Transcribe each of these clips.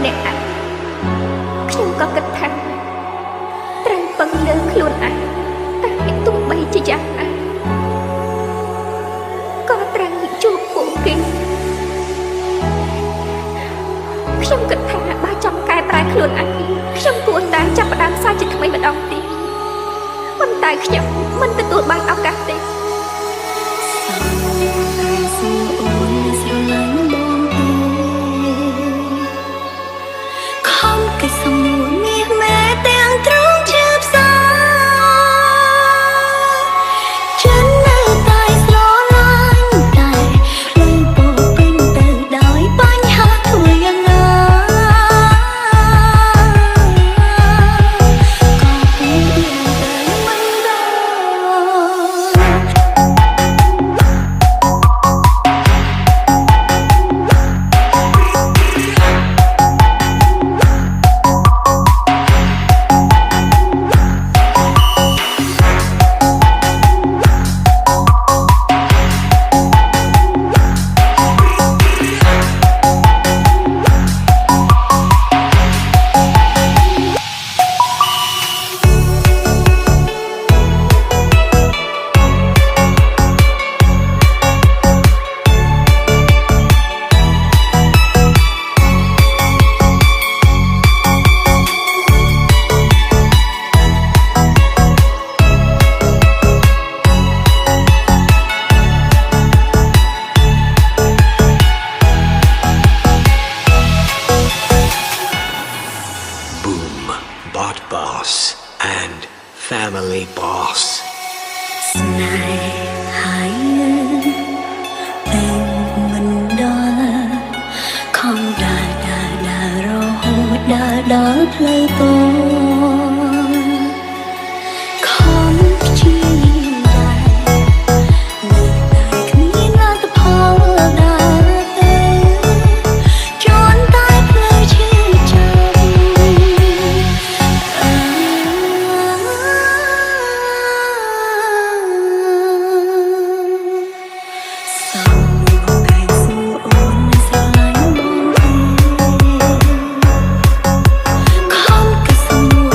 អ្នកឯងខ្ញុំក៏គិតថាត្រូវពឹងលើខ្លួនឯងតែទោះបីជាយ៉ាងណាក៏ត្រូវជួបពួកគេខ្ញុំគិតថាបើចង់កែប្រែខ្លួនឯងខ្ញុំគួរតែចាប់ផ្ដើមសារជាថ្មីម្ដងទៀតប៉ុន្តែខ្ញុំមិនទទួលបានឱកាសទេBot Boss and Family Boss ស្នេហាយើងមិនដល់ខំដើររហូតដល់ផ្លូវតខំព្យាយាមដែរនៅតែគ្មានលទ្ធផលដែរទេជន់តែផ្លូវឈឺចាប់ខំកសុំ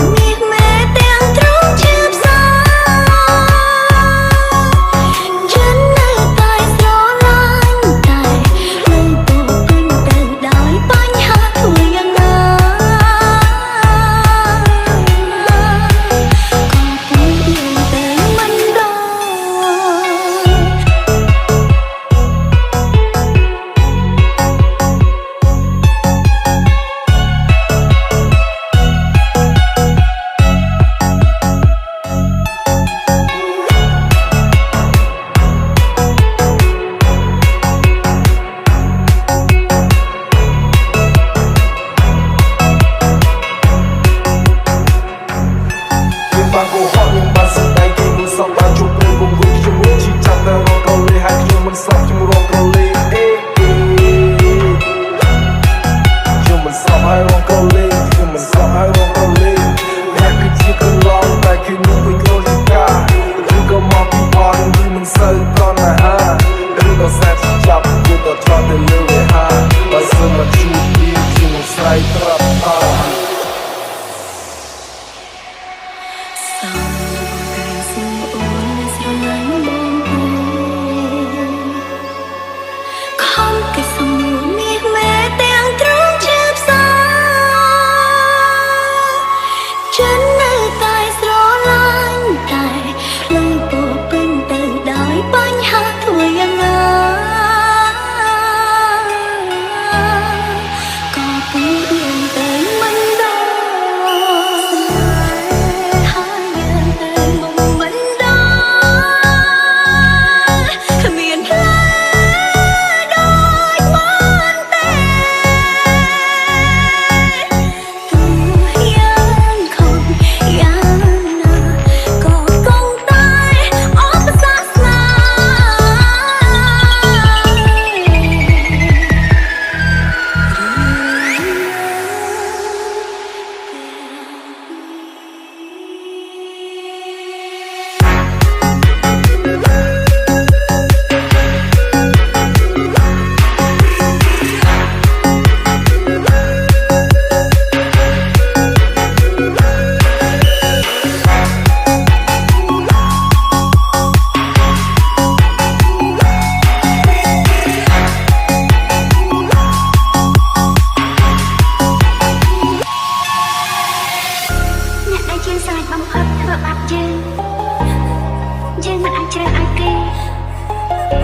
ជ្រើសឲ្យគេ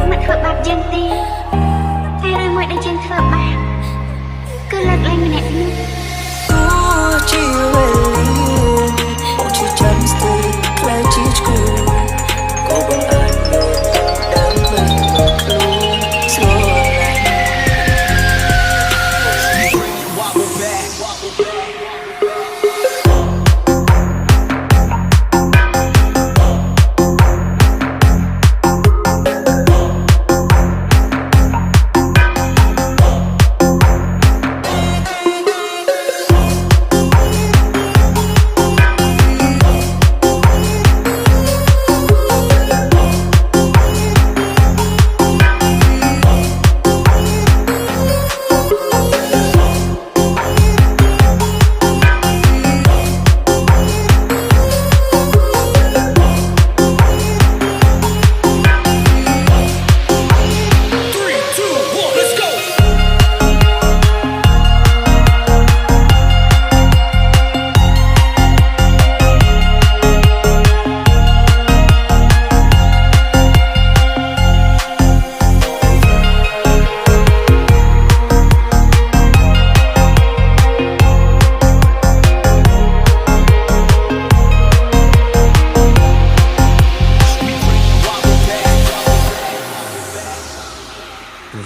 មិនធ្វើបាបយើងទេតែរឿងមួយដែលយើងធ្វើបាបគឺលើកលែងម្នាក់នោះ ជាវេលាអូជាចាំស្ទើរខ្លាចជាឈ្គូក៏បងអាចលើដើមមិនមកខ្លួនស្រឡាញ់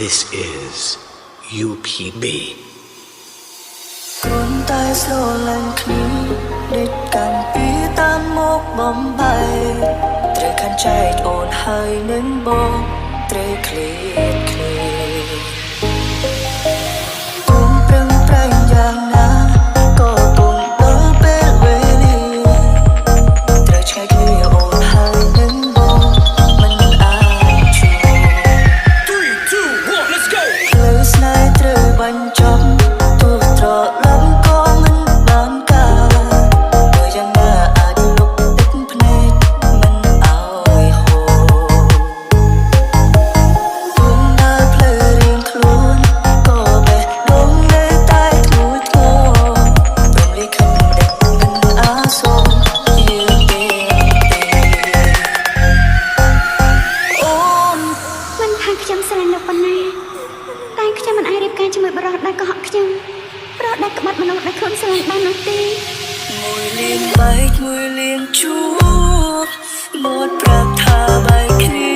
This is UPB. គ្រាន់តែស្រឡាញ់គ្នាដេកកាន់ពីតាមមកបំបីត្រូវខានចែកអូនហើយនឹងបងត្រូវឃ្លាតគ្នាទុំប្រឹងប្រែងយ៉ាងណាក៏ពុំដល់ពេលវេលាត្រូវឆ្ងាយគ្នាអូនហើយនឹងបងមិនអាចជួយ 3, 2, 1, let's go. លើស្នេហ៍ត្រូវបញ្ចប់ទោះត្រឡប់ក៏មិនបានការបើយ៉ាងណាអាចលុបទឹកភ្នែកមិនឲ្យហូរទុំដើរផ្លូវរៀងខ្លួនក៏បេះដូងនៅតែធ្ងន់ធ្ងរព្រមលិខិតដឹកមិនអាសូរយើងទេអូន មិនថាខ្ញុំស្រឡាញ់លោកប៉ុណ្ណាតែខ្ញុំមិនអាចរៀបការជាមួយបរិសុទ្ធដែលកុហកខ្ញុំប្រដៅក្បត់មនុស្សដែលខ្លួនស្រឡាញ់បាននោះទេ មួយលៀងបែកមួយលៀងជួបមាត់ប្រាប់ថាបែកគ្នា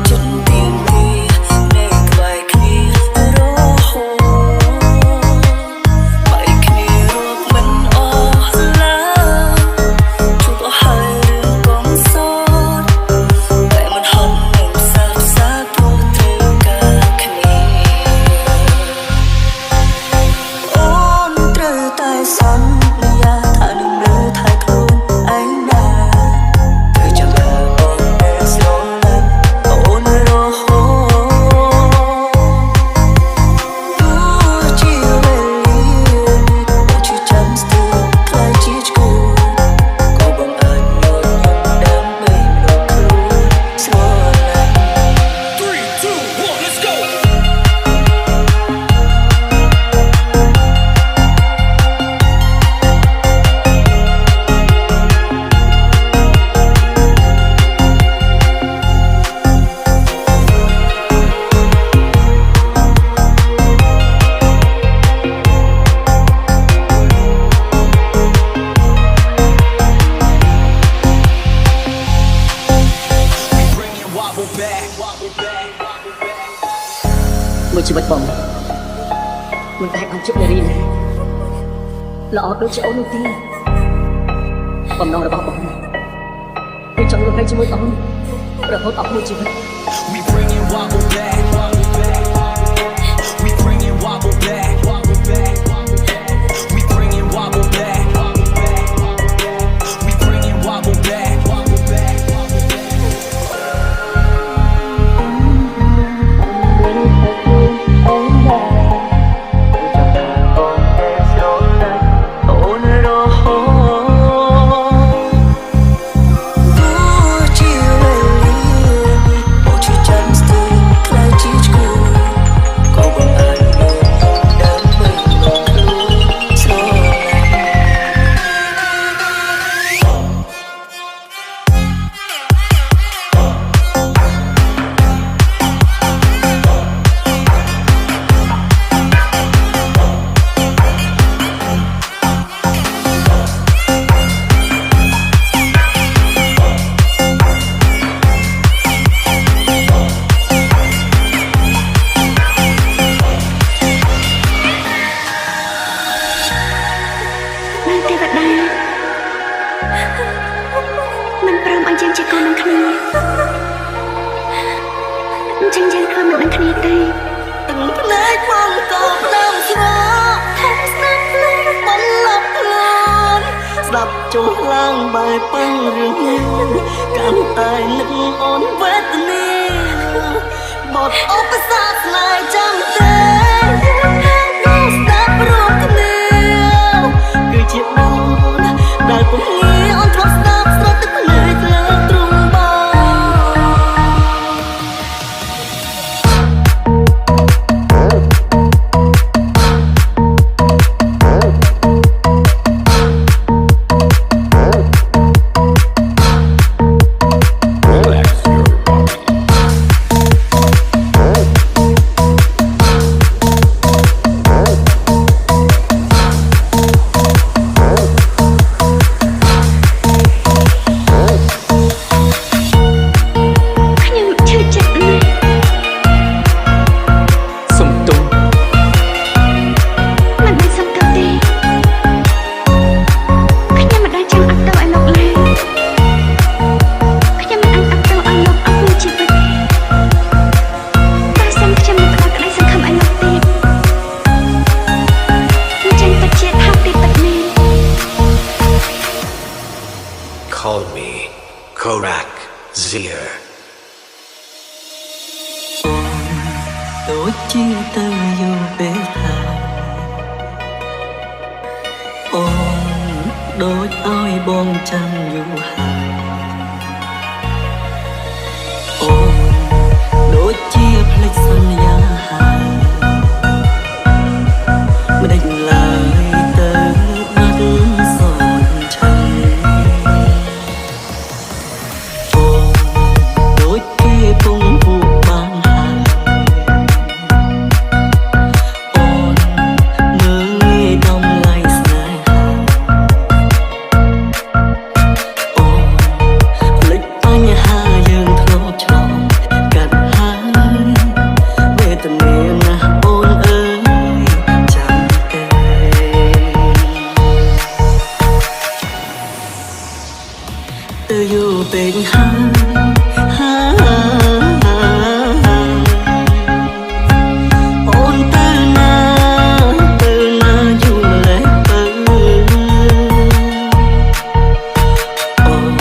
ចិត្តទៀងទីនៅក្បែរគ្នារហូតបែកគ្នារកមិនអស់ឡើយជួបអស់ហើយរឿងកងសោតតែមិនហត់នឹងសាបសាព្រោះត្រូវការគ្នាអូនត្រូវតែសន្យាថានឹងមើលថែខ្លួនឯងណាត្រូវចាំថាបងនៅស្រឡាញ់អូនរហូតទោះជាវេលាអូនជាចាំស្ទើរខ្លាចជាឈ្គូក៏បងអាចយកខ្ញុំដើម្បីមកខ្លួនស្រឡាញ់ 3, 2, 1, let's go. មួយជីវិតបងមិនតែបានជិតនារីណាល្អដូចជាអូននោះទេបំណងរបស់បងគឺចង់រស់នៅជាមួយអូនរហូតអស់មួយជីវិត We bring it wobble back. We bring it wobble back. We bring it wobble back. We bring it wobble back. Ôn rồi Tua chiều về liền Bộ chỉ chẳng từ បែបប៉ឹងរឿងកាន់តែនឹកអូនវេទនាបត់ឧបសគ្គស្នេហ៍ចាំទេស្ដាប់រួមគ្នាគឺជាបងដែលពុំងាយអូនធ្លាប់ស្ដាប់ស្រត់ទឹកភ្នែកលើទ្រូងបង Call me Korak Zir. ដូចជាទៅយូរពេលហើយអូនដូចឲ្យបងចាំយូរហើយអូនដូចជាភ្លេចសន្យាហើយមិនដេញឡើយទៅបាត់សនឆៃអូនដូចគេពងผูกបានហើយ từ yêu bên ha ha ôn từ na dù lệ từ ôn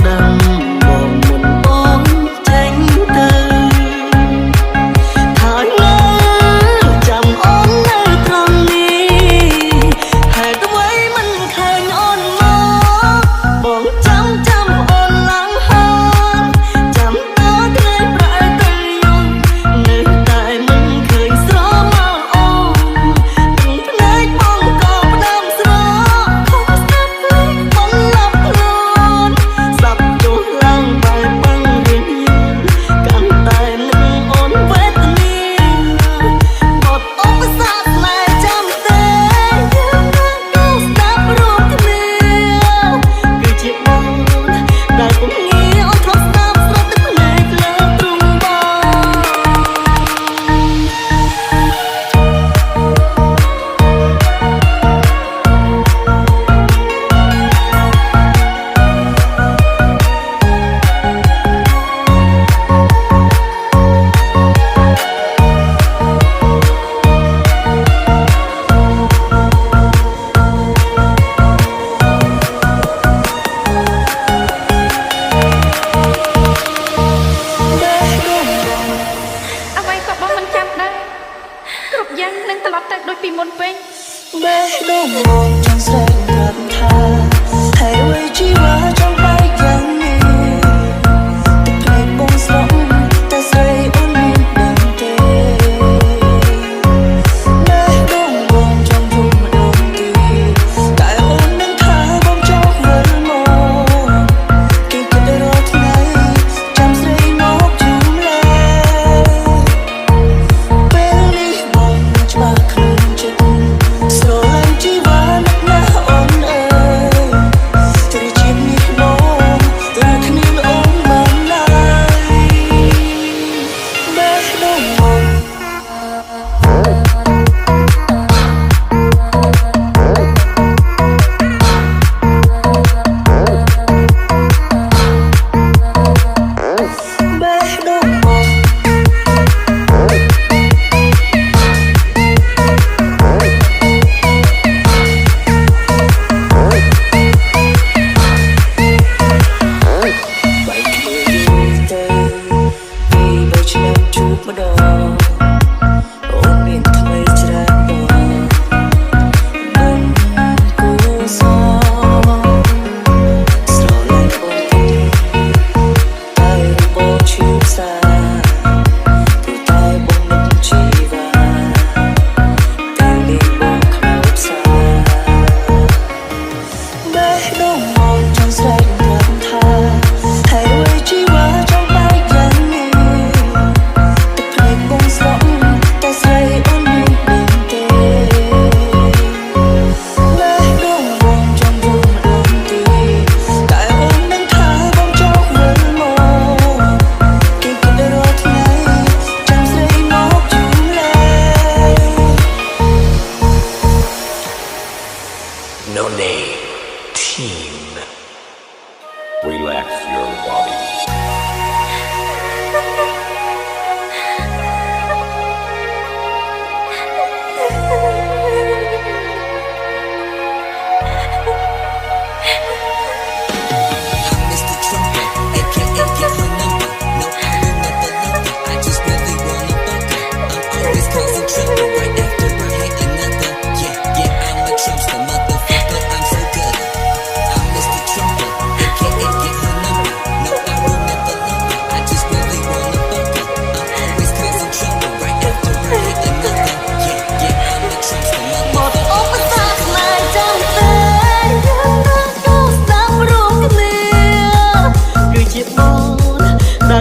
đâm bồn mình ôn tranh từ thải ngơ chậm ôn nơi trong đi hãy cứ với mình khen ôn mơ bồn chăm chăm Hãy subscribe cho kênh Ghiền Mì Gõ để không bỏ lỡ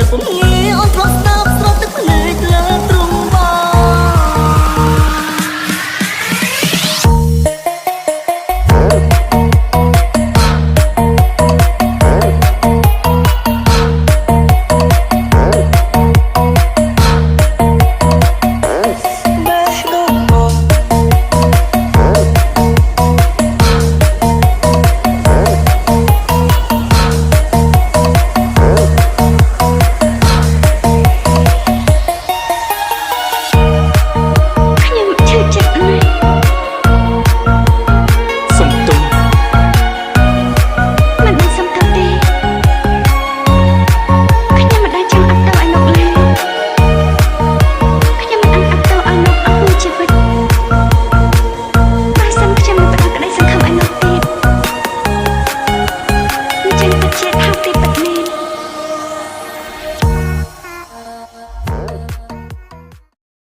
ពុំងាយអូនប្រស្